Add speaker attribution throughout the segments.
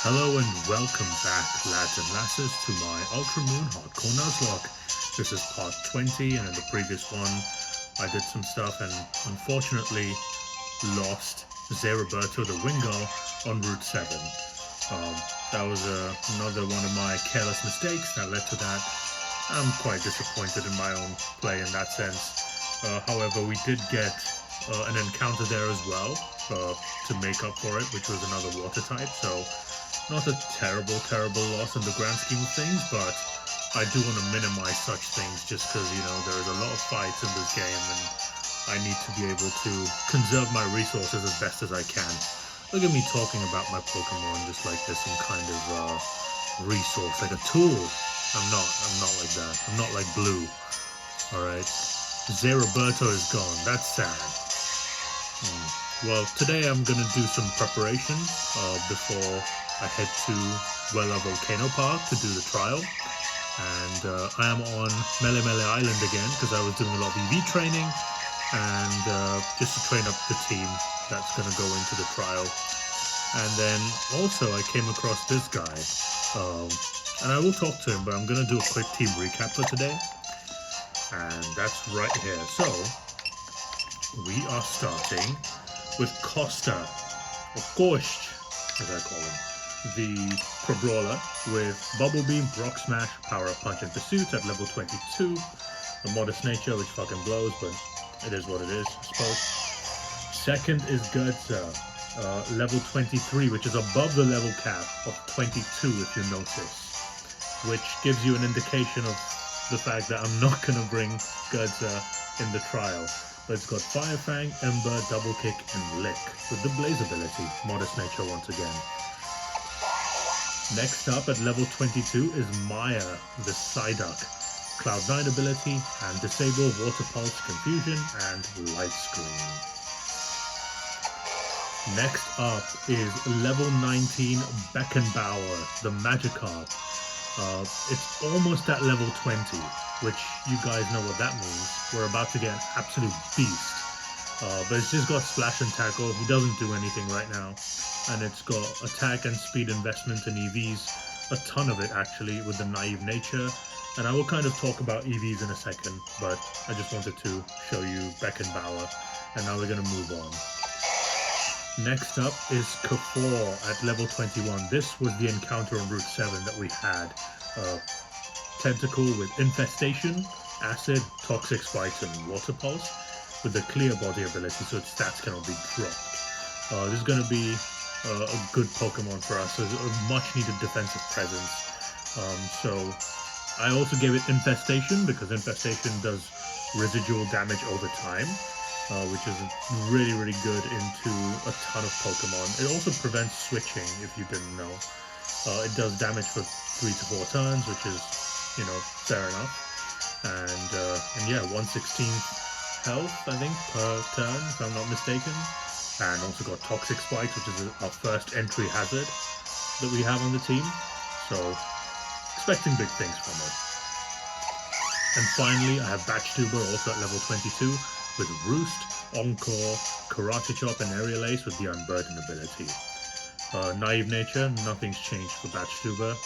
Speaker 1: Hello and welcome back, lads and lasses, to my Ultra Moon Hardcore Nuzlocke. This is part 20, and in the previous one, I did some stuff and unfortunately lost Zeroberto the Wingull on Route 7. That was another one of my careless mistakes that led to that. I'm quite disappointed in my own play in that sense. However, we did get an encounter there as well to make up for it, which was another water type, so not a terrible loss in the grand scheme of things, but I do want to minimize such things just because, you know, there is a lot of fights in this game and I need to be able to conserve my resources as best as I can. Look at me talking about my Pokemon just like there's some kind of resource, like a tool. I'm not like that. I'm not like Blue. Alright. Zeroberto is gone. That's sad. Well, today I'm gonna do some preparation before I head to Wella Volcano Park to do the trial. And I am on Melemele Island again because I was doing a lot of EV training and just to train up the team that's going to go into the trial. And then also I came across this guy and I will talk to him, but I'm going to do a quick team recap for today. And that's right here. So we are starting with Costa, or Kost, as I call him. The Pro Brawler with Bubble Beam, Rock Smash, Power Up Punch and Pursuit at level 22. A modest nature which fucking blows, but it is what it is, I suppose. Second is Gurza, level 23, which is above the level cap of 22 if you notice. Which gives you an indication of the fact that I'm not going to bring Gurza in the trial. But it's got Fire Fang, Ember, Double Kick and Lick with the Blaze ability, modest nature once again. Next up at level 22 is Maier, the Psyduck, Cloud 9 ability, and disable Water Pulse, Confusion, and Light Screen. Next up is level 19 Beckenbauer, the Magikarp. It's almost at level 20, which you guys know what that means. We're about to get an absolute beast. But it's just got Splash and Tackle. He doesn't do anything right now. And it's got attack and speed investment in EVs, a ton of it actually, with the naive nature. And I will kind of talk about EVs in a second, but I just wanted to show you Beckenbauer. And now we're going to move on. Next up is Kafor at level 21. This was the encounter on Route 7 that we had. Tentacle with Infestation, Acid, Toxic Spikes, and Water Pulse, with the Clear Body ability, so its stats cannot be dropped. This is going to be a good Pokemon for us, a much needed defensive presence. So I also gave it Infestation because Infestation does residual damage over time, which is really good into a ton of Pokemon. It also prevents switching, if you didn't know. It does damage for 3 to 4 turns, which is, you know, fair enough. And yeah, 1/16 health, I think, per turn, if I'm not mistaken. And also got Toxic Spikes, which is our first entry hazard that we have on the team. So, expecting big things from it. And finally, I have Batchtuber also at level 22 with Roost, Encore, Karate Chop, and Aerial Ace with the Unburden ability. Naive nature, nothing's changed for Batchtuber.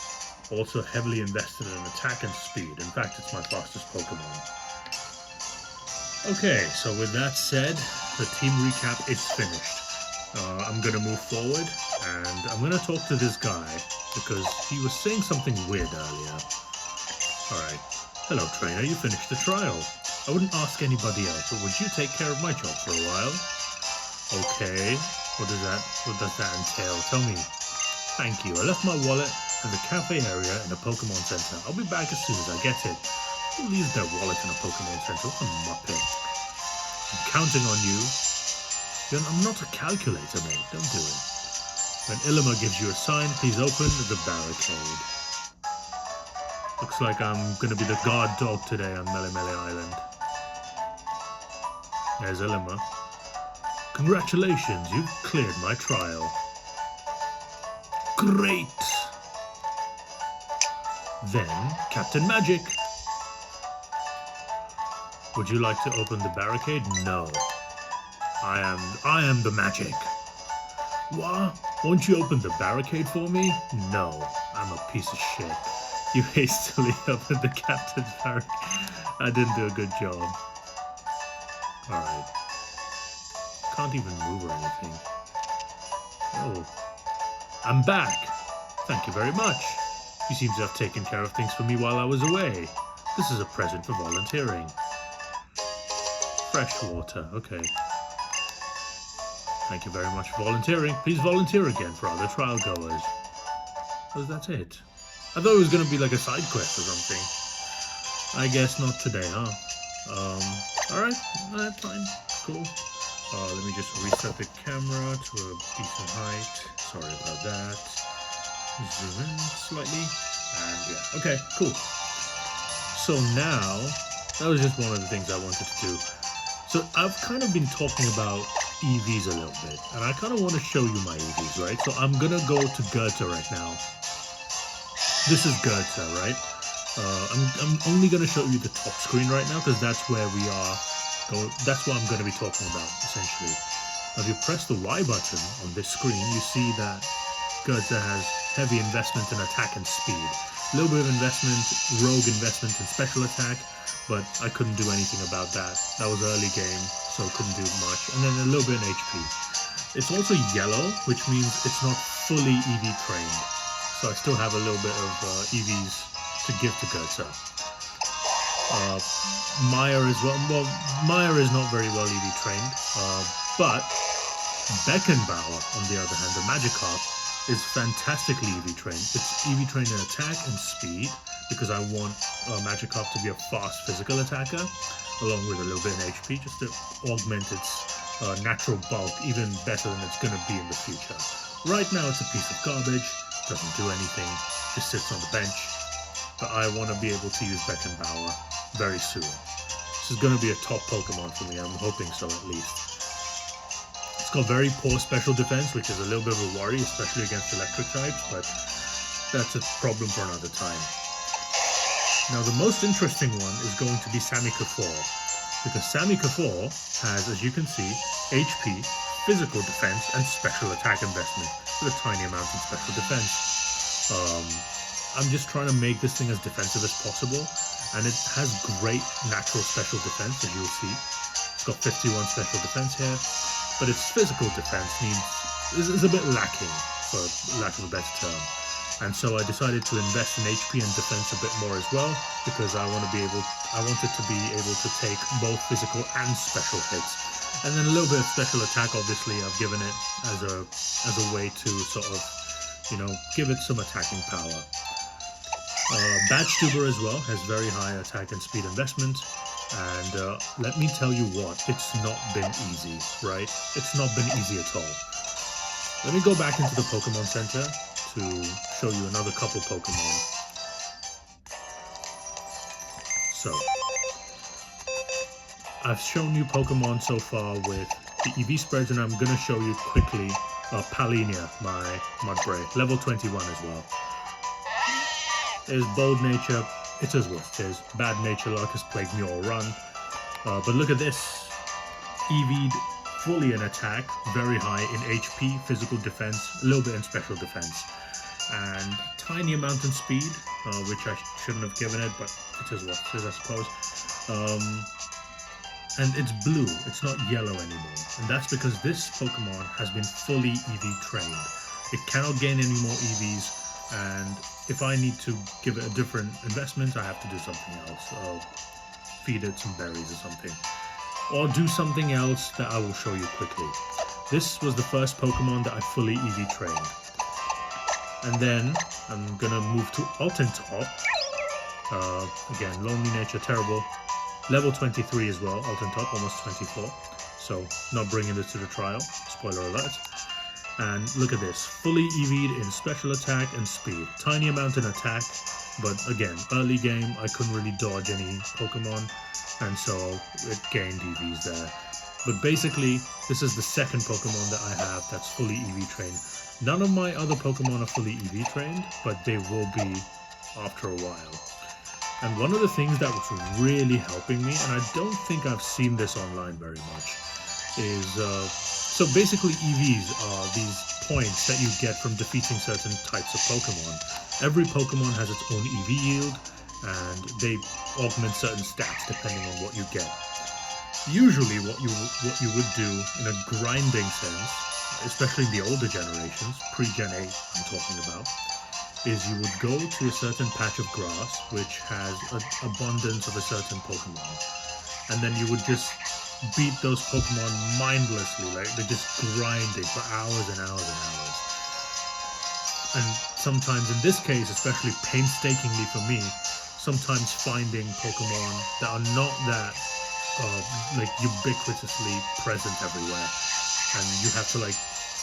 Speaker 1: Also heavily invested in attack and speed. In fact, it's my fastest Pokemon. Okay, so with that said, the team recap is finished. I'm going to move forward, and I'm going to talk to this guy, because he was saying something weird earlier. Alright, hello trainer, you finished the trial. I wouldn't ask anybody else, but would you take care of my job for a while? Okay, what does that entail? Tell me. Thank you, I left my wallet in the cafe area in the Pokemon Center. I'll be back as soon as I get it. Who leaves their wallet in a Pokemon Center? What a muppet. I'm counting on you. I'm not a calculator, mate. Don't do it. When Ilima gives you a sign, please open the barricade. Looks like I'm going to be the guard dog today on Melemele Island. There's Ilima. Congratulations, you've cleared my trial. Great! Then, Captain Magic. Would you like to open the barricade? No. I am the magic. What? Won't you open the barricade for me? No, I'm a piece of shit. You hastily opened the captain's barricade. I didn't do a good job. Alright. Can't even move or anything. Oh. I'm back! Thank you very much. You seem to have taken care of things for me while I was away. This is a present for volunteering. Fresh water, okay. Thank you very much for volunteering. Please volunteer again for other trial goers. Oh, that's it. I thought it was going to be like a side quest or something. I guess not today, huh? Alright, fine, cool. Let me just reset the camera to a decent height. Sorry about that. Zoom in slightly. And yeah, okay, cool. So now, that was just one of the things I wanted to do. So I've kind of been talking about EVs a little bit, and I kind of want to show you my EVs, right? So I'm gonna go to Goethe right now. This is Goethe, right? I'm only gonna show you the top screen right now because that's where we are. That's what I'm gonna be talking about essentially. Now, if you press the Y button on this screen, you see that Goethe has heavy investment in attack and speed. A little bit of investment, rogue investment in special attack, but I couldn't do anything about that. That was early game, so couldn't do much. And then a little bit in HP. It's also yellow, which means it's not fully EV trained. So I still have a little bit of EVs to give to Goethe. Maier as well. Well, Maier is not very well EV trained, but Beckenbauer, on the other hand, the Magikarp, is fantastically EV trained. It's EV trained in attack and speed, because I want Magikarp to be a fast physical attacker, along with a little bit in HP, just to augment its natural bulk even better than it's going to be in the future. Right now it's a piece of garbage, doesn't do anything, just sits on the bench, but I want to be able to use Beckenbauer very soon. This is going to be a top Pokemon for me, I'm hoping so at least. It's got very poor special defense, which is a little bit of a worry, especially against electric types, but that's a problem for another time. Now the most interesting one is going to be Sammy-Kafour, because Sammy-Kafour has, as you can see, HP, physical defense, and special attack investment, with a tiny amount in special defense. I'm just trying to make this thing as defensive as possible, and it has great natural special defense, as you'll see. It's got 51 special defense here, but its physical defense is a bit lacking, for lack of a better term. And so I decided to invest in HP and defense a bit more as well, because I wanted to be able to take both physical and special hits. And then a little bit of special attack, obviously I've given it as a way to sort of, you know, give it some attacking power. Badgetuber as well has very high attack and speed investment, and let me tell you what, it's not been easy, right? It's not been easy at all. Let me go back into the Pokemon Center to show you another couple Pokemon. So, I've shown you Pokemon so far with the EV spreads, and I'm going to show you quickly Palinia, my Mudbray, level 21 as well. There's Bold Nature, it is what it is. Bad Nature, Locust Plague, Mule Run. But look at this, EV'd fully in attack, very high in HP, physical defense, a little bit in special defense, and tiny amount in speed, which I shouldn't have given it, but it is what it is, I suppose. And it's blue, it's not yellow anymore, and that's because this Pokemon has been fully EV trained. It cannot gain any more EVs, and if I need to give it a different investment, I have to do something else. Feed it some berries or something. Or do something else that I will show you quickly. This was the first Pokemon that I fully EV trained. And then I'm gonna move to Altentop. Again, Lonely Nature, terrible. Level 23 as well, Altentop, almost 24. So not bringing this to the trial, spoiler alert. And look at this, fully EV'd in special attack and speed. Tiny amount in attack, but again, early game I couldn't really dodge any Pokemon, and so it gained EVs there. But basically, this is the second Pokemon that I have that's fully EV trained. None of my other Pokemon are fully EV trained, but they will be after a while. And one of the things that was really helping me, and I don't think I've seen this online very much, is So basically EVs are these points that you get from defeating certain types of Pokemon. Every Pokemon has its own EV yield, and they augment certain stats depending on what you get. Usually what you would do in a grinding sense, especially in the older generations, pre-Gen 8 I'm talking about, is you would go to a certain patch of grass which has an abundance of a certain Pokemon, and then you would just beat those Pokemon mindlessly, like they're just grinding for hours and hours and hours. And sometimes in this case, especially painstakingly for me, sometimes finding Pokemon that are not that like ubiquitously present everywhere, and you have to like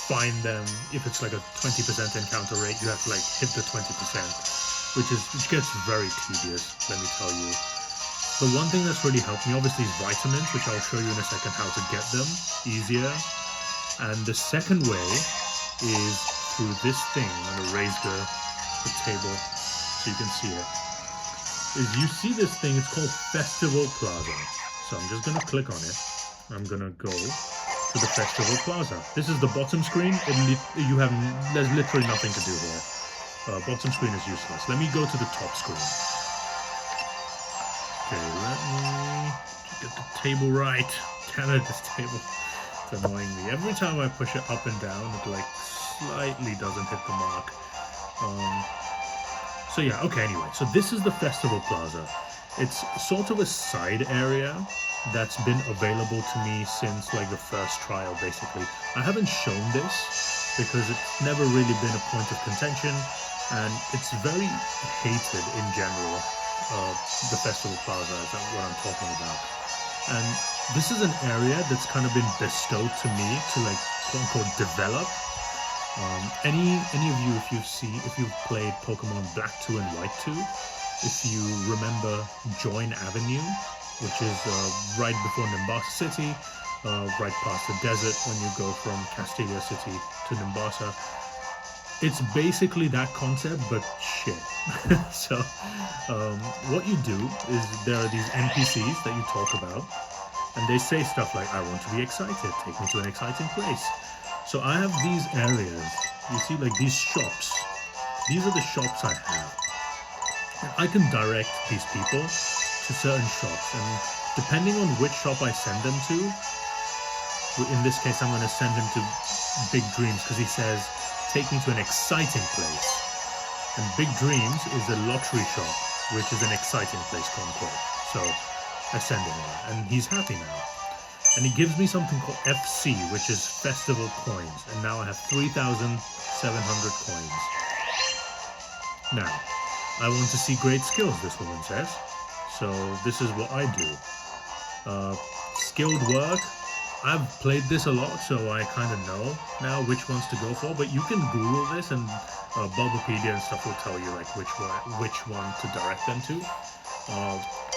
Speaker 1: find them. If it's like a 20% encounter rate, you have to like hit the 20%, which gets very tedious, let me tell you. The one thing that's really helped me obviously is vitamins, which I'll show you in a second how to get them easier. And the second way is through this thing. I'm going to raise the table so you can see it. Is you see this thing, it's called Festival Plaza. So I'm just going to click on it. I'm going to go to the Festival Plaza. This is the bottom screen. There's literally nothing to do here. Bottom screen is useless. Let me go to the top screen. Okay, let me get the table right. Damn it, this table. It's annoying me. Every time I push it up and down, it like slightly doesn't hit the mark. So yeah, okay, anyway. So this is the Festival Plaza. It's sort of a side area that's been available to me since like the first trial, basically. I haven't shown this because it's never really been a point of contention, and it's very hated in general. The Festival Plaza is what I'm talking about. And this is an area that's kind of been bestowed to me to like quote-unquote develop. Any of you, if you've played Pokemon Black 2 and White 2, if you remember Join Avenue, which is right before Nimbasa City, right past the desert when you go from Castelia City to Nimbasa. It's basically that concept, but shit. So, what you do is there are these NPCs that you talk about, and they say stuff like, I want to be excited, take me to an exciting place. So I have these areas, you see like these shops. These are the shops I have. And I can direct these people to certain shops, and depending on which shop I send them to, in this case I'm going to send him to Big Dreams because he says, take me to an exciting place. And Big Dreams is a lottery shop, which is an exciting place, quote unquote. So I send him there, and he's happy now. And he gives me something called FC, which is Festival Coins. And now I have 3,700 coins. Now, I want to see great skills, this woman says. So this is what I do. Skilled work. I've played this a lot, so I kind of know now which ones to go for. But you can Google this, and BULBAPEDIA and stuff will tell you like which one to direct them to.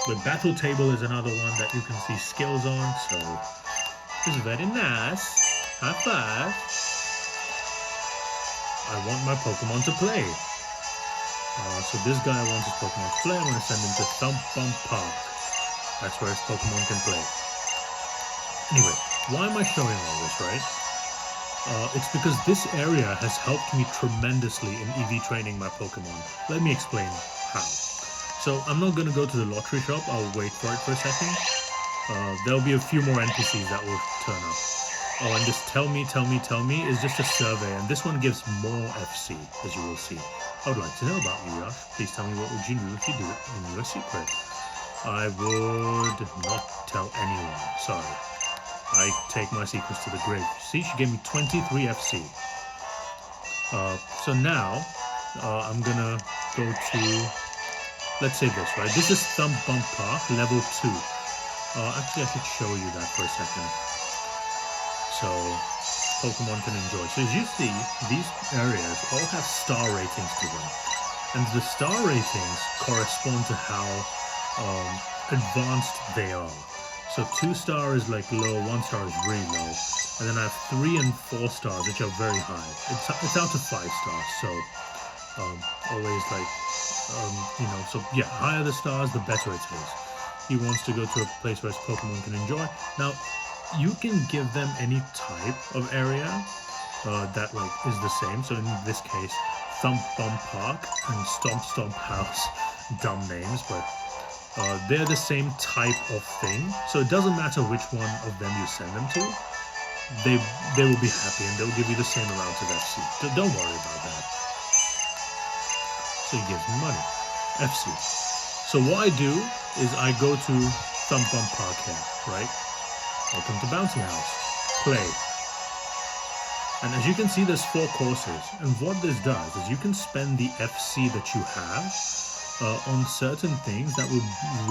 Speaker 1: The battle table is another one that you can see skills on. So it's very nice. High five. I want my Pokemon to play. So this guy wants his Pokemon to play. I'm going to send him to Thump Bump Park. That's where his Pokemon can play. Anyway, why am I showing all this, right? It's because this area has helped me tremendously in EV training my Pokemon. Let me explain how. So I'm not going to go to the lottery shop. I'll wait for it for a second. There'll be a few more NPCs that will turn up. Oh, and this tell me is just a survey, and this one gives more FC, as you will see. I would like to know about you, Yash. Please tell me what would you do if you do it in your secret. I would not tell anyone. Sorry. I take my secrets to the grave. See, she gave me 23 FC. So now, I'm gonna go to, let's say this, right? This is Thump Bump Park, level 2. Actually, I should show you that for a second. So, Pokemon can enjoy. So as you see, these areas all have star ratings to them. And the star ratings correspond to how advanced they are. So 2-star is like low, 1-star is really low. And then I have 3 and 4 stars, which are very high. It's out to 5 stars, so always like, so yeah, higher the stars, the better it is. He wants to go to a place where his Pokemon can enjoy. Now, you can give them any type of area that like is the same. So in this case, Thump Bump Park and Stomp Stomp House, dumb names, but they're the same type of thing. So it doesn't matter which one of them you send them to. They will be happy and they'll give you the same amount of FC. Don't worry about that. So he gives me money, FC. So what I do is I go to Thump Bump Park here, right? Welcome to Bouncy House. Play. And as you can see, there's 4 courses. And what this does is you can spend the FC that you have on certain things that will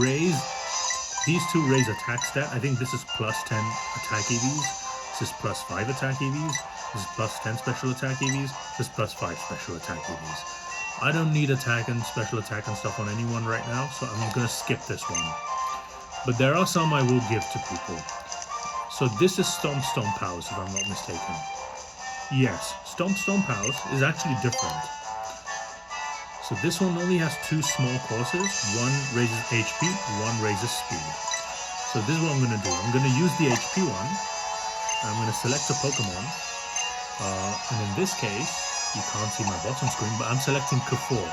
Speaker 1: raise... These 2 raise attack stat. I think this is plus 10 attack EVs. This is plus 5 attack EVs. This is plus 10 special attack EVs. This is plus 5 special attack EVs. I don't need attack and special attack and stuff on anyone right now, so I'm going to skip this one. But there are some I will give to people. So this is Stomp Stomp House, if I'm not mistaken. Yes, Stomp Stomp House is actually different. So this one only has 2 small courses. One raises HP, one raises speed. So this is what I'm going to do. I'm going to use the HP one. I'm going to select a Pokemon. And in this case, you can't see my bottom screen, but I'm selecting Kafur.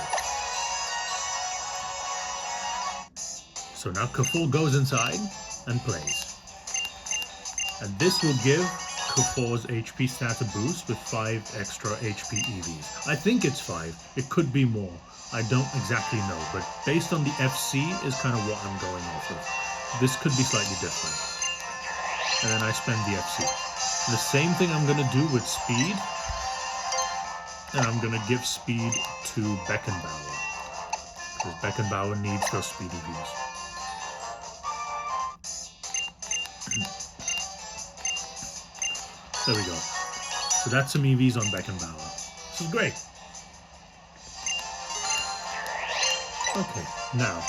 Speaker 1: So now Kafur goes inside and plays. And this will give Kafur's HP stat a boost with 5 extra HP EVs. I think it's 5. It could be more. I don't exactly know, but based on the FC is kind of what I'm going off of. This could be slightly different. And then I spend the FC. The same thing I'm going to do with speed. And I'm going to give speed to Beckenbauer. Because Beckenbauer needs those speed EVs. There we go. So that's some EVs on Beckenbauer. This is great. Okay, now,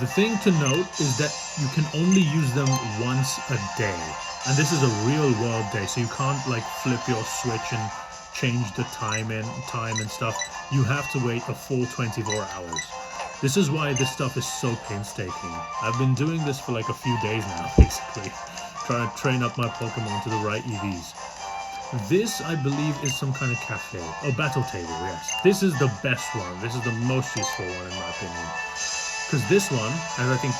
Speaker 1: the thing to note is that you can only use them once a day. And this is a real world day, so you can't like flip your switch and change the time and stuff. You have to wait a full 24 hours. This is why this stuff is so painstaking. I've been doing this for like a few days now, basically. Trying to train up my Pokemon to the right EVs. This, I believe, is some kind of cafe. Oh, battle table, yes. This is the best one. This is the most useful one, in my opinion. Because this one has, I think,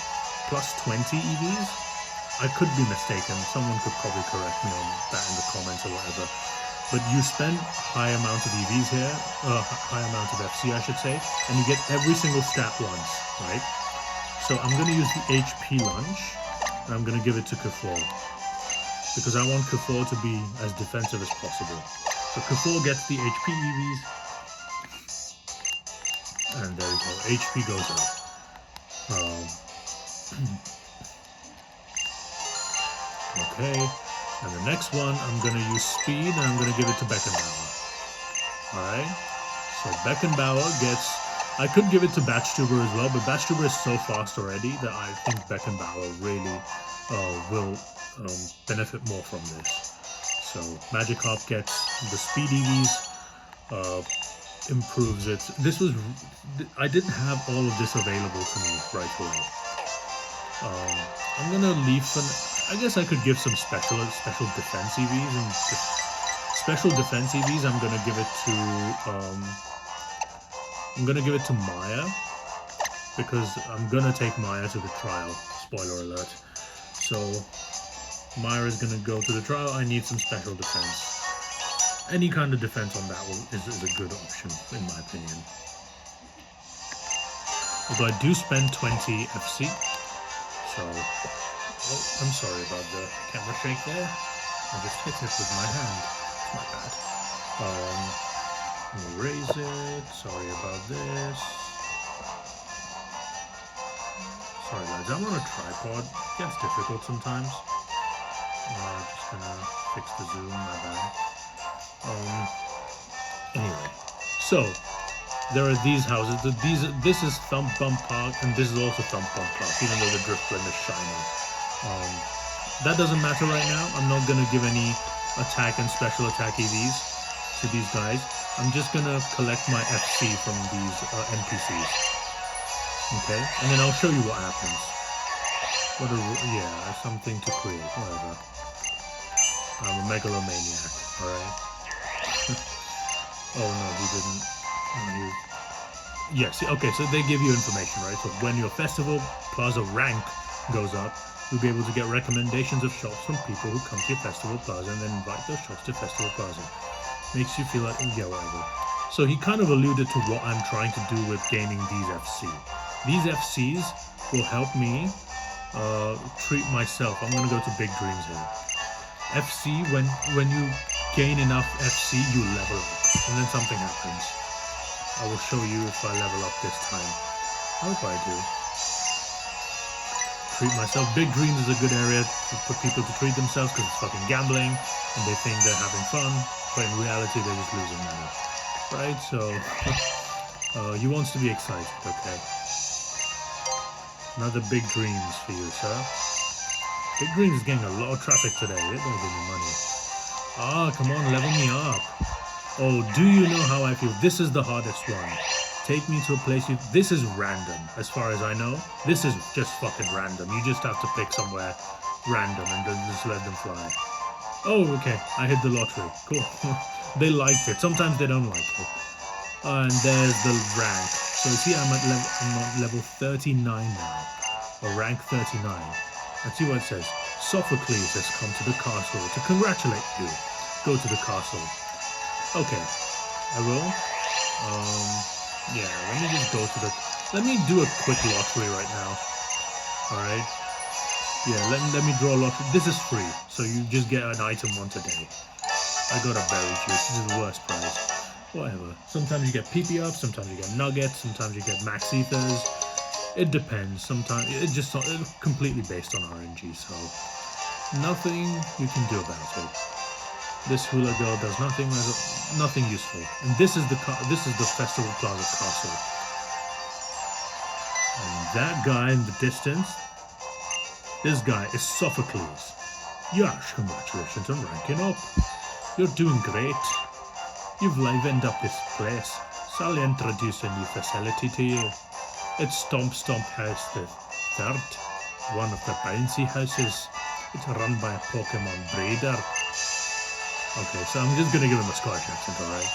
Speaker 1: plus 20 EVs. I could be mistaken. Someone could probably correct me on that in the comments or whatever. But you spend high amount of EVs here, high amount of FC, I should say, and you get every single stat once, right? So I'm going to use the HP lunch, and I'm going to give it to Kafur. Because I want Kafur to be as defensive as possible. So Kafur gets the HP EVs. And there we go. HP goes up. Okay. And the next one, I'm going to use speed, and I'm going to give it to Beckenbauer. Alright. So Beckenbauer gets... I could give it to Batchtuber as well, but Batchtuber is so fast already that I think Beckenbauer really will... benefit more from this. So Magikarp gets the speed EVs, improves it. This was... I didn't have all of this available to me right away. I'm gonna leave some... I guess I could give some special defense EVs, and special defense EVs I'm gonna give it to Maier, because I'm gonna take Maier to the trial. Spoiler alert. So Maier is going to go to the trial. I need some special defense. Any kind of defense on that is a good option, in my opinion. Although I do spend 20 FC. So, oh, I'm sorry about the camera shake there. I just hit it with my hand. My bad. Let me raise it. Sorry about this. Sorry guys, I'm on a tripod. It gets difficult sometimes. Just gonna fix the zoom, my bad. Anyway, so there are these houses. This is Thump Bump Park, and this is also Thump Bump Park, even though the Drifblim is shiny. That doesn't matter right now. I'm not gonna give any attack and special attack EVs to these guys. I'm just gonna collect my FC from these NPCs. Okay, and then I'll show you what happens. Yeah, something to create, whatever. I'm a megalomaniac, alright? Oh no, he didn't. No, yes, okay, so they give you information, right? So when your festival plaza rank goes up, you'll be able to get recommendations of shops from people who come to your festival plaza and then invite those shops to festival plaza. Makes you feel like, yeah, whatever. So he kind of alluded to what I'm trying to do with gaining these FC. These FCs will help me treat myself. I'm gonna go to Big Dreams here. FC, when you gain enough FC, you level up, and then something happens. I will show you if I level up this time. I hope I do. Treat myself. Big Dreams is a good area for people to treat themselves because it's fucking gambling, and they think they're having fun, but in reality they're just losing money. Right? So, he wants to be excited, okay? Another Big Dreams for you, sir. Big Dreams is getting a lot of traffic today. They're gonna give me money. Ah, come on, level me up. Oh, do you know how I feel? This is the hardest one. Take me to a place this is random, as far as I know. This is just fucking random. You just have to pick somewhere random and then just let them fly. Oh, okay. I hit the lottery. Cool. They liked it. Sometimes they don't like it. And there's the rank. So see, I'm on level 39 now. Or rank 39. And see what it says. Sophocles has come to the castle to congratulate you. Go to the castle. Okay. I will. Yeah, let me just go to let me do a quick lottery right now. Alright? Yeah, let me draw a lottery. This is free, so you just get an item once a day. I got a berry juice. This is the worst prize. Whatever. Sometimes you get PP ups, sometimes you get nuggets, sometimes you get max ethers. It depends. Sometimes it's just completely based on RNG, so nothing you can do about it. This hula girl does nothing useful. And this is the Festival Plaza castle. And that guy in the distance, this guy is Sophocles. Yes, congratulations on ranking up. You're doing great. You've livened up this place, so I'll introduce a new facility to you. It's Stomp Stomp House the Third, one of the bouncy houses. It's run by a Pokemon breeder. Okay, so I'm just gonna give him a Scottish accent, alright?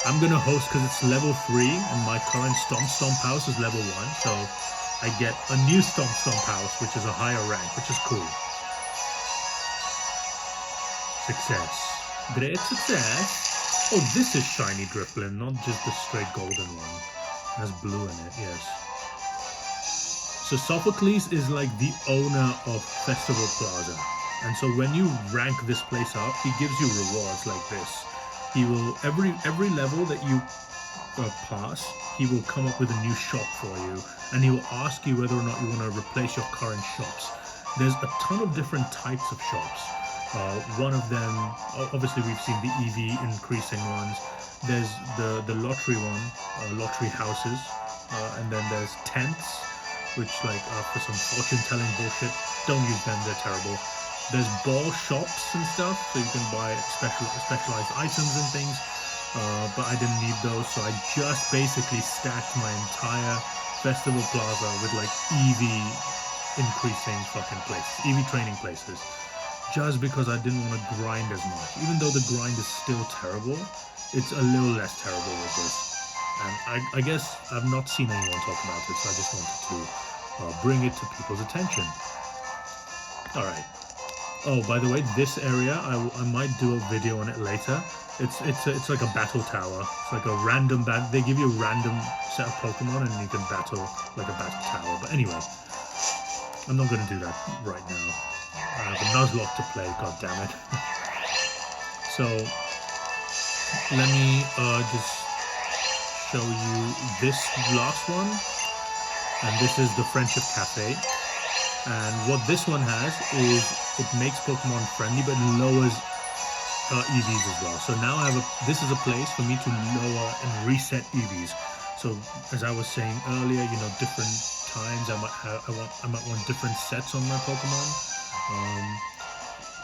Speaker 1: I'm gonna host because it's level 3 and my current Stomp Stomp house is level 1, so I get a new Stomp Stomp house, which is a higher rank, which is cool. Success. Great success. Oh, this is shiny Drifblim, not just the straight golden one. It has blue in it, yes. So Sophocles is like the owner of Festival Plaza. And so when you rank this place up, he gives you rewards like this. He will, every level that you pass, he will come up with a new shop for you. And he will ask you whether or not you want to replace your current shops. There's a ton of different types of shops. One of them, obviously we've seen the EV increasing ones. There's the lottery one, lottery houses, and then there's tents, which like for some fortune telling bullshit. Don't use them, they're terrible. There's ball shops and stuff, so you can buy specialized items and things, but I didn't need those, so I just basically stacked my entire Festival Plaza with like EV increasing fucking places, EV training places. Just because I didn't want to grind as much. Even though the grind is still terrible, it's a little less terrible with this. And I guess I've not seen anyone talk about it, so I just wanted to bring it to people's attention. Alright. Oh, by the way, this area, I might do a video on it later. It's like a battle tower. It's like a random they give you a random set of Pokemon and you can battle like a battle tower. But anyway, I'm not going to do that right now. I have a Nuzlocke to play, god damn it. So, let me just show you this last one. And this is the Friendship Cafe. And what this one has is it makes Pokemon friendly, but lowers EVs as well. So now this is a place for me to lower and reset EVs. So as I was saying earlier, you know, different times I might want different sets on my Pokemon.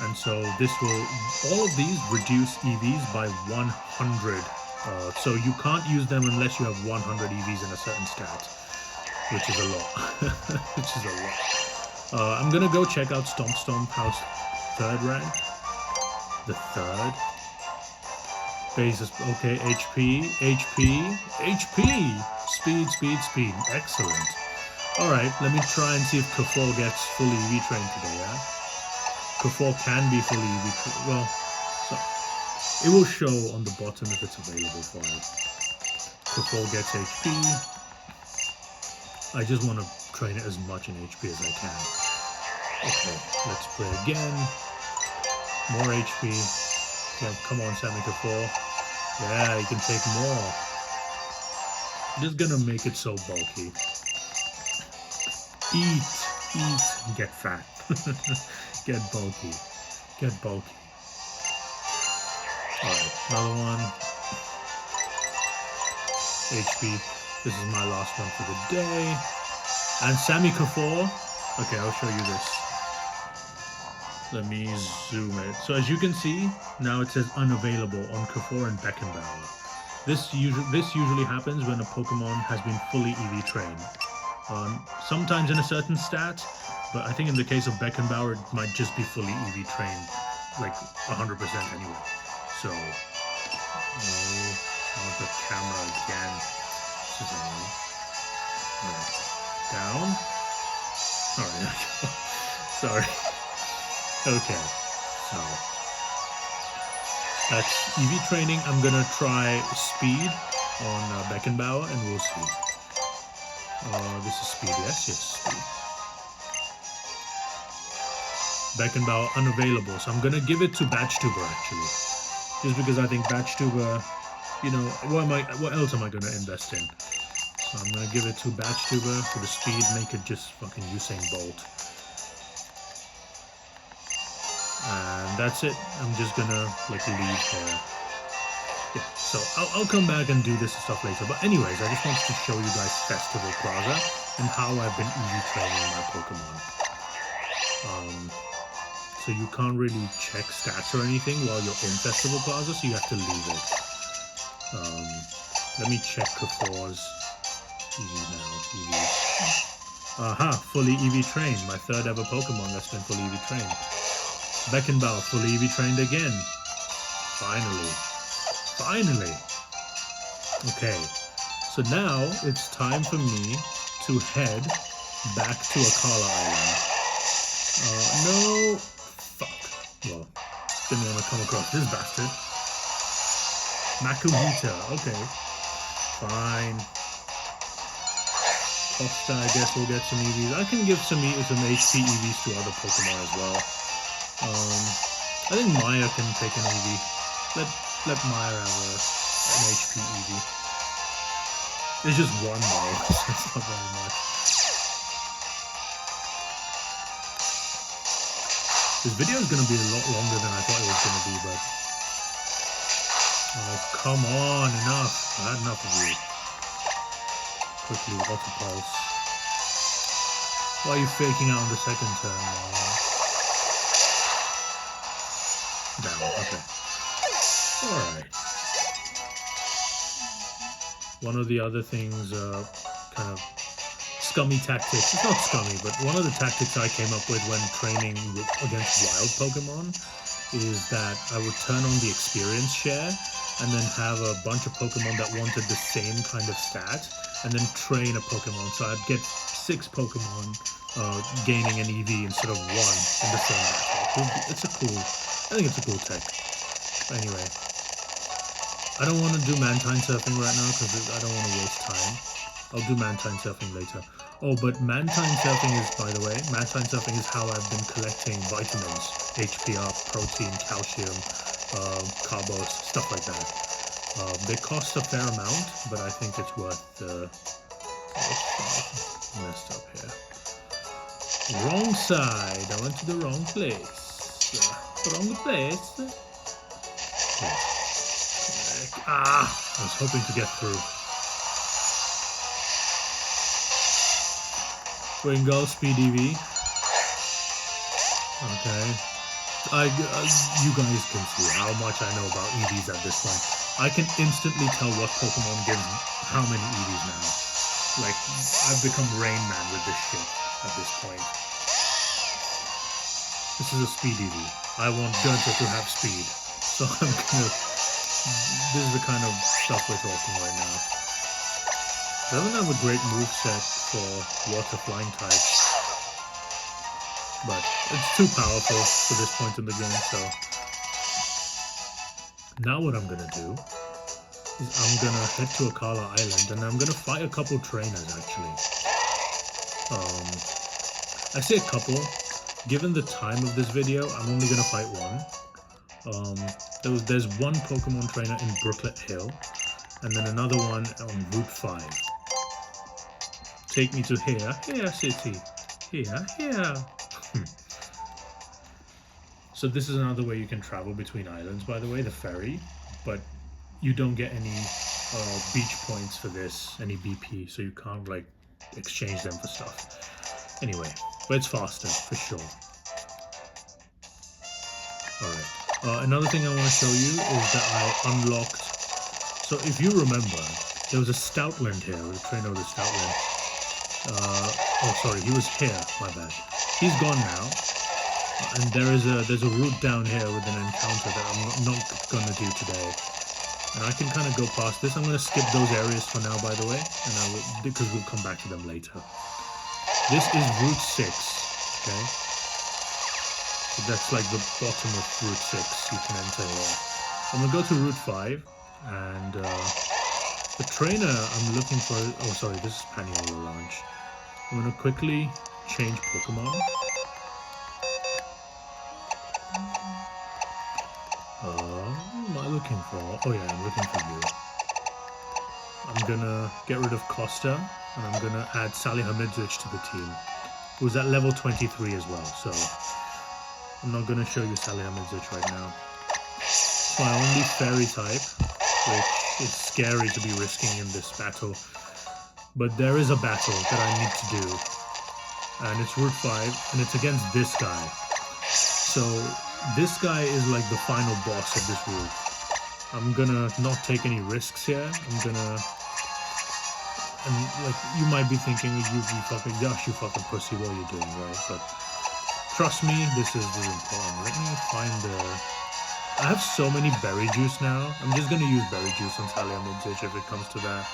Speaker 1: And so all of these reduce EVs by 100. So you can't use them unless you have 100 EVs in a certain stat, which is a lot. Which is a lot. I'm gonna go check out Stomp Stomp House 3rd rank. The 3rd. Basis, okay, HP, HP, HP! Speed, speed, speed. Excellent. Alright, let me try and see if K4 gets fully EV trained today, yeah? K4 can be fully EV trained. Well, so it will show on the bottom if it's available for it. K4 gets HP. I just want to train it as much in HP as I can. Okay, let's play again. More HP. Yeah, come on, Sammy K4. Yeah, you can take more. Just gonna make it so bulky. Eat, eat, get fat. Get bulky. Get bulky. Alright, another one. HP. This is my last one for the day. And Sammy K4. Okay, I'll show you this. Let me zoom it. So as you can see, now it says unavailable on K4 and Beckenbauer. This usually happens when a Pokemon has been fully EV trained. Sometimes in a certain stat, but I think in the case of Beckenbauer, it might just be fully EV trained, like 100% anyway. So, not the camera again. Alright, down. Alright, sorry. Okay, so that's EV training. I'm gonna try speed on Beckenbauer and we'll see. This is speed, yes, speed. Beckenbauer unavailable, so I'm gonna give it to Batchtuber actually, just because I think Batchtuber, you know, what else am I gonna invest in? So I'm gonna give it to Batchtuber for the speed, make it just fucking Usain Bolt. And that's it. I'm just gonna like leave here. Yeah, so I'll come back and do this stuff later. But anyways, I just wanted to show you guys Festival Plaza and how I've been EV training my Pokemon. So you can't really check stats or anything while you're in Festival Plaza, so you have to leave it. Let me check K4's EV now. EV. Aha, fully EV trained. My 3rd ever Pokemon that's been fully EV trained. Beckenbauer fully EV trained again. Finally. Finally. Okay. So now it's time for me to head back to Akala Island. No. Fuck. Well, didn't want to come across this bastard. Makuhita. Okay. Fine. Costa, I guess we'll get some EVs. I can give some HP EVs to other Pokemon as well. I think Maier can take an EV. Let Maier have an HP EV. There's just one though, so it's not very much. This video is going to be a lot longer than I thought it was going to be, but... Oh, come on, enough. I had enough of you. Quickly, Water Pulse. Why are you faking out on the second turn, man? Down, okay. Alright. One of the other things, kind of scummy tactics, it's not scummy, but one of the tactics I came up with when training against wild Pokemon is that I would turn on the experience share and then have a bunch of Pokemon that wanted the same kind of stat and then train a Pokemon. So I'd get 6 Pokemon gaining an EV instead of 1 in the same battle. I think it's a cool tech. Anyway, I don't want to do Mantine surfing right now because I don't want to waste time. I'll do Mantine surfing later. Oh, but Mantine surfing is, by the way, Mantine surfing is how I've been collecting vitamins, HP up, protein, calcium, carbos, stuff like that. They cost a fair amount, but I think it's worth the... messed up here. Wrong side. I went to the wrong place. Wrong place. Okay. Ah, I was hoping to get through. Wingull, Speed EV. Okay. You guys can see how much I know about EVs at this point. I can instantly tell what Pokemon gives how many EVs now. Like, I've become Rain Man with this shit at this point. This is a speed EV. I want Gunter to have speed. So I'm gonna... This is the kind of stuff we're talking right now. It doesn't have a great moveset for water flying types. But it's too powerful for this point in the game, so... Now what I'm gonna do is I'm gonna head to Akala Island and I'm gonna fight a couple trainers actually. I say a couple. Given the time of this video, I'm only gonna fight one. There's one Pokemon trainer in Brooklet Hill, and then another one on Route 5. Take me to here city, here. So this is another way you can travel between islands, by the way, the ferry, but you don't get any beach points for this, any BP, so you can't like exchange them for stuff. Anyway, but it's faster for sure. Alright, another thing I want to show you is that I unlocked, so if you remember, there was a Stoutland here, a trainer with a Stoutland. Oh sorry, he was here, my bad. He's gone now. And there's a route down here with an encounter that I'm not going to do today. And I can kind of go past this. I'm going to skip those areas for now, by the way, and I will, because we'll come back to them later. This is Route 6, okay? So that's like the bottom of Route 6 you can enter here. I'm going to go to Route 5, and the trainer I'm looking for... Oh, sorry, this is Paniola Lounge. I'm going to quickly change Pokemon. Who am I looking for? Oh yeah, I'm looking for you. I'm gonna get rid of Costa, and I'm gonna add Sally Hamidzic to the team, who's at level 23 as well, so I'm not gonna show you Sally Hamidzic right now. It's my only fairy type, which is scary to be risking in this battle, but there is a battle that I need to do, and it's Route 5, and it's against this guy. So this guy is like the final boss of this route. I'm gonna not take any risks here. I'm gonna... And like, you might be thinking, you fucking Josh, you fucking pussy, what are you doing, right? But trust me, this is important. Let me find the... I have so many berry juice now. I'm just gonna use berry juice on Talia Midzic if it comes to that.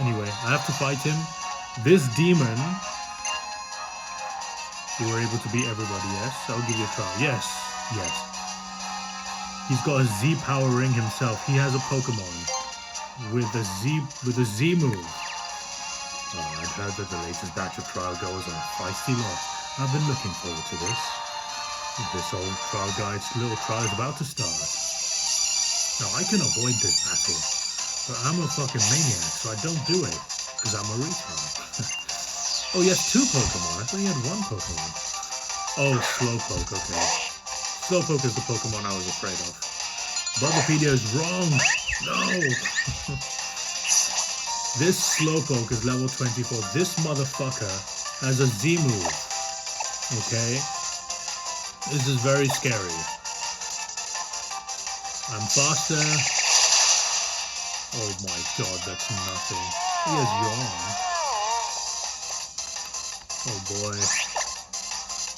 Speaker 1: Anyway, I have to fight him. This demon... You were able to beat everybody, yes? I'll give you a try. Yes, yes. He's got a Z power ring himself. He has a Pokemon with a Z move. Oh, I've heard that the latest batch of trial goers are feisty lot. I've been looking forward to this. This old trial guide's little trial is about to start. Now I can avoid this battle, but I'm a fucking maniac, so I don't do it because I'm a retard. Oh, he has two Pokemon. I thought he had one Pokemon. Oh, Slowpoke, okay. Slowpoke is the Pokemon I was afraid of. BULBAPEDIA is wrong! No! This Slowpoke is level 24. This motherfucker has a Z move. Okay? This is very scary. I'm faster. Oh my god, that's nothing. He has Yawn. Oh boy.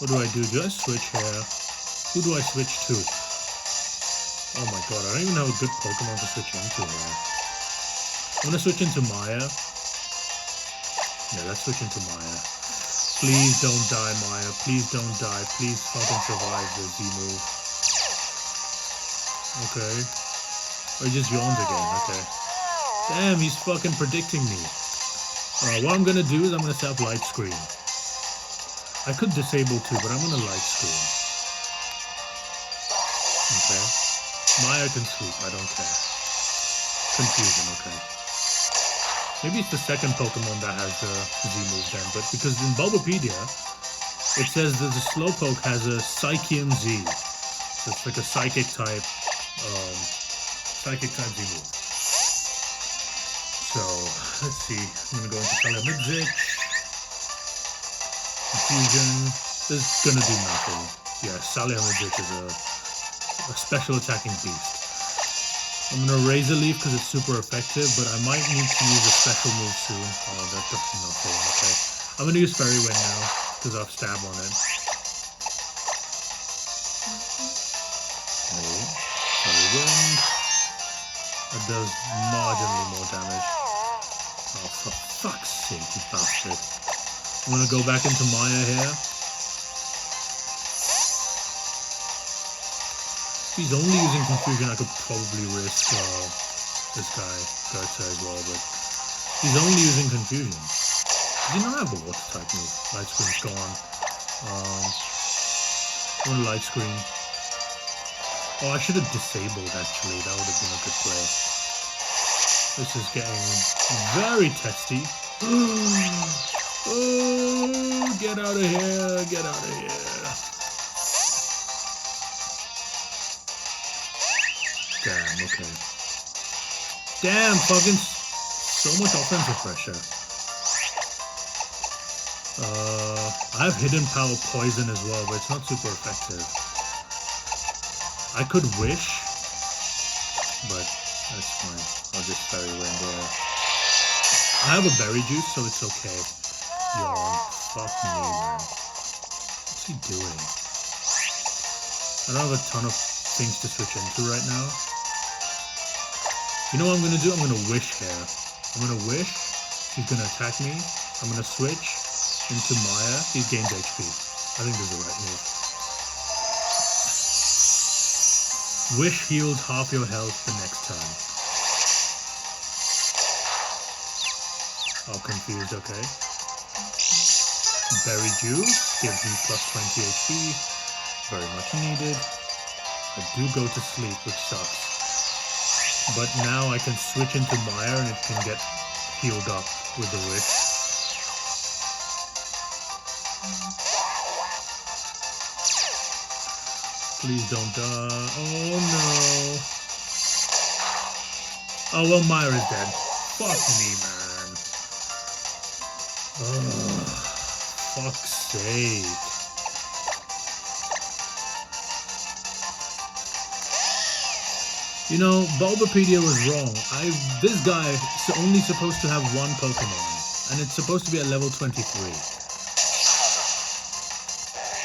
Speaker 1: What do I do? Do I switch here? Who do I switch to? Oh my god, I don't even have a good Pokemon to switch into here. I'm gonna switch into Maier. Yeah, let's switch into Maier. Please don't die, Maier. Please don't die. Please fucking survive the Z move. Okay. Oh, he just yawns again. Okay. Damn, he's fucking predicting me. What I'm gonna do is I'm gonna set up light screen. I could disable too, but I'm gonna light screen. Okay. Maier can swoop, I don't care. Confusion, okay. Maybe it's the second Pokemon that has the Z move then, but because in BULBAPEDIA, it says that the Slowpoke has a Psychium Z. So it's like a psychic type Z move. So, let's see. I'm gonna go into Talia Midzic. Confusion. This is gonna do nothing. Yeah, Sally Hamidzic is a special attacking beast. I'm gonna Razor Leaf because it's super effective, but I might need to use a special move soon. Oh, that does nothing. Okay. I'm gonna use Fairy Wind now. because I've stabbed on it. Oh, sorry, wind. That does marginally more damage. Oh, for fuck's sake, you bastard. I'm gonna go back into Maier here. If he's only using confusion, I could probably risk this guy, Gertza, as well, but he's only using confusion. Does he not have a water type move? Light screen's gone. One light screen. Oh, I should have disabled actually, that would have been a good play. This is getting very testy. Oh, get out of here, get out of here. Damn, okay. Damn, fucking so much offensive pressure. I have hidden power poison as well, but it's not super effective. I could wish, but that's fine. I'll just fairy wind there. I have a berry juice, so it's okay. Yo, fuck me, man. What's he doing? I don't have a ton of things to switch into right now. You know what I'm gonna do? I'm gonna wish here. I'm gonna wish. He's gonna attack me. I'm gonna switch into Maier. He gains HP. I think this is the right move. Wish heals half your health the next turn. All confused, okay. Berry Juice gives me plus 20 HP. Very much needed. I do go to sleep, which sucks. But now I can switch into Maier and it can get healed up with the wish. Please don't die. Oh no. Oh well, Maier is dead. Fuck me, man. Oh, fuck's sake. You know, BULBAPEDIA was wrong. This guy is only supposed to have one Pokemon, and it's supposed to be at level 23.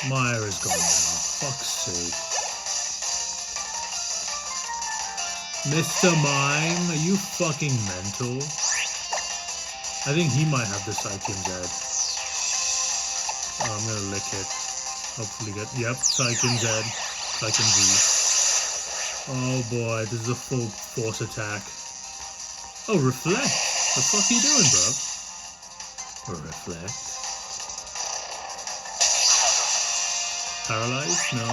Speaker 1: Maier is gone now. Fuck's sake. Mr. Mime, are you fucking mental? I think he might have the Psychium Z. Oh, I'm gonna lick it. Hopefully get... Yep, Psychium Z. Psychium Z. Oh boy, this is a full force attack. Oh, Reflect! The fuck are you doing, bro? Reflect. Paralyzed? No.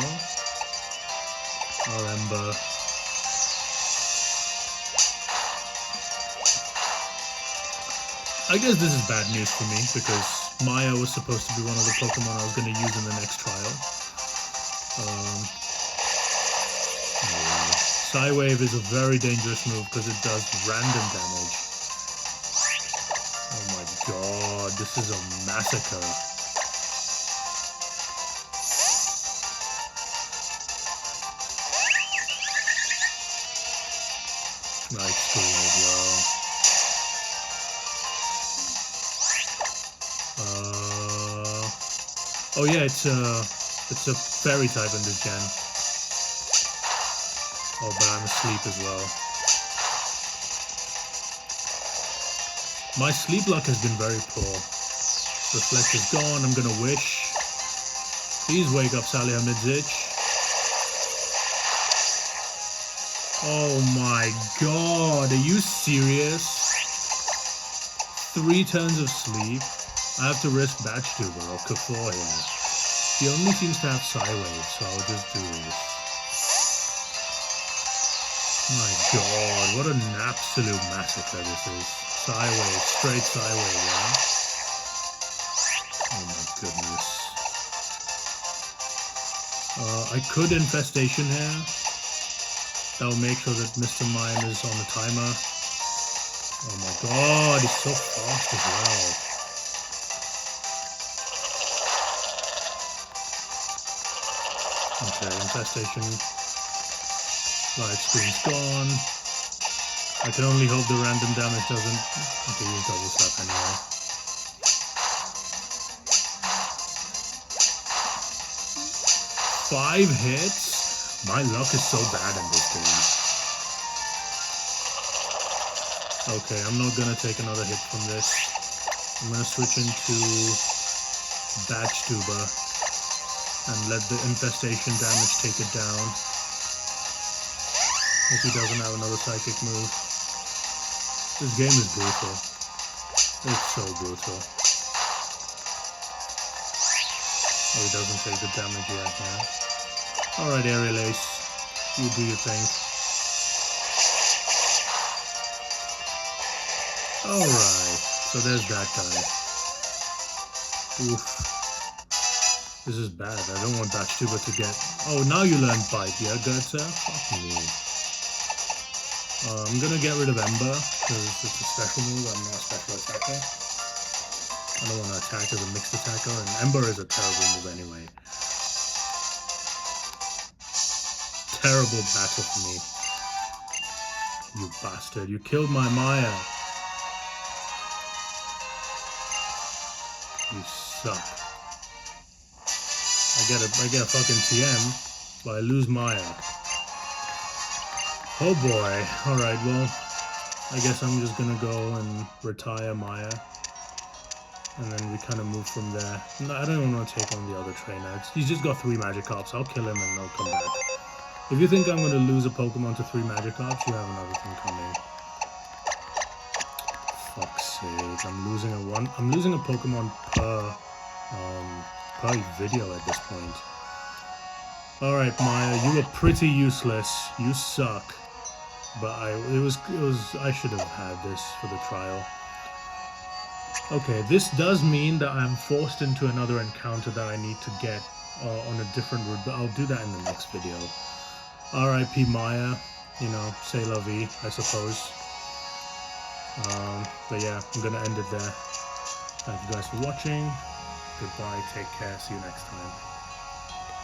Speaker 1: Oh, Ember. I guess this is bad news for me, because Maier was supposed to be one of the Pokemon I was going to use in the next trial. Psywave is a very dangerous move because it does random damage. Oh my god, this is a massacre. Light Screen as well. Oh yeah, it's a fairy type in this gen. Oh, but I'm asleep as well. My sleep luck has been very poor. Reflect is gone. I'm gonna wish. Please wake up, Salihamidzic. Oh my god, are you serious? 3 turns of sleep. I have to risk Batch Tuber or K4 here. He only seems to have Psywave, so I'll just do this. My god, what an absolute massacre this is. Psywave, straight Psywave, yeah? Oh my goodness. I could Infestation here. That'll make sure that Mr. Mime is on the timer. Oh my god, he's so fast as well. Okay, Infestation. Light Screen's gone. I can only hope the random damage doesn't... Okay, use double slap anyway. 5 hits? My luck is so bad in this game. Okay, I'm not gonna take another hit from this. I'm gonna switch into Batch Tuber and let the infestation damage take it down. If he doesn't have another psychic move. This game is brutal. It's so brutal. Oh, he doesn't take the damage yet, man. Alright, Aerial Ace. You do your thing. Alright, so there's that guy. Oof. This is bad. I don't want Batch Tuber to get... Oh, now you learn Bite, yeah, Gertza? Fuck me. I'm gonna get rid of Ember, because it's a special move. I'm not a special attacker. I don't want to attack as a mixed attacker, and Ember is a terrible move anyway. Terrible battle for me. You bastard. You killed my Maier. You suck. I get a fucking TM, but I lose Maier. Oh boy. Alright, well, I guess I'm just gonna go and retire Maier. And then we kind of move from there. No, I don't even want to take on the other trainer. He's just got 3 Magikarps. I'll kill him and I'll come back. If you think I'm going to lose a Pokemon to 3 Magikarps, you have another thing coming. Fuck's sake. I'm losing a Pokemon per video at this point. Alright, Maier, you were pretty useless. You suck. But I should have had this for the trial. Okay, this does mean that I'm forced into another encounter that I need to get on a different route, but I'll do that in the next video. R.I.P. Maier, you know, c'est la vie, I suppose. But yeah, I'm gonna end it there. Thank you guys for watching. Goodbye, take care, see you next time.